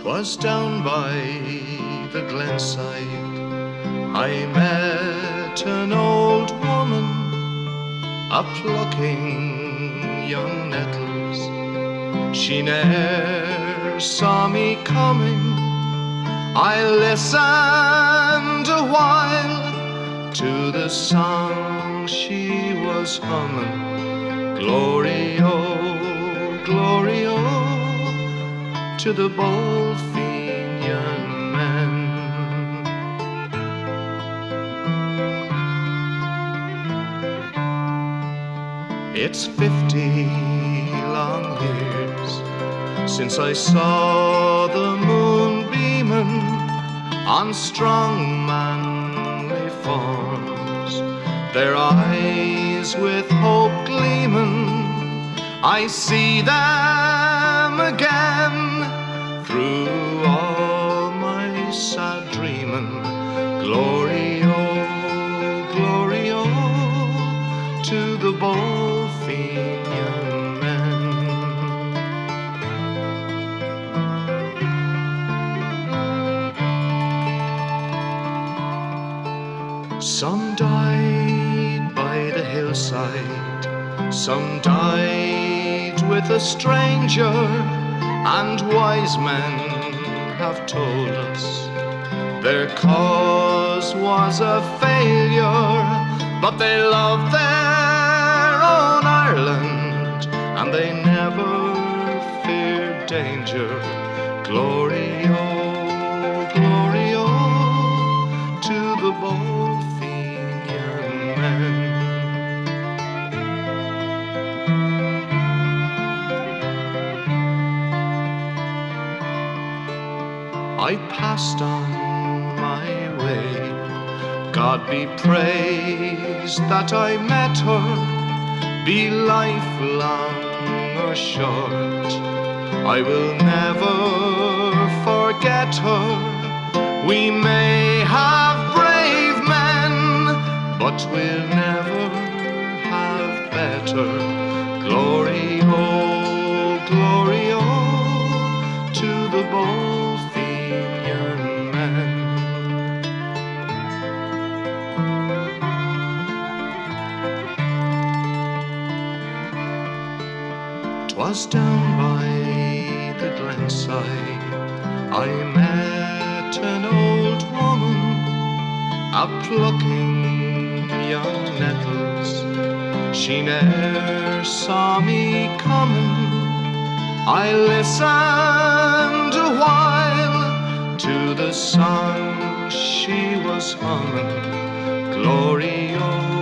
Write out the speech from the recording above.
'Twas down by the glenside I met an old woman, a-plucking young nettles. She ne'er saw me coming. I listened a while to the song she was humming. Glory, oh, glory, oh, to the bold Fenian men. It's 50 long years since I saw the moon beaming on strong manly forms, their eyes with hope gleaming. I see them again through all my sad dreaming. Glory, oh, to the bold Fenian men. Some died by the hillside, some died with a stranger, and wise men have told us their cause was a failure, but they loved their own Ireland and they never feared danger. Glory, oh, to the bold Fenian men. I passed on my way. God be praised that I met her, be life long or short. I will never forget her. We may have brave men, but we'll never have better. Glory, oh, to the bold Fenian men. 'Twas down by the glenside I met an old woman, a-plucking young nettles. She ne'er saw me coming. I listened a while to the song she was humming. Glory, oh,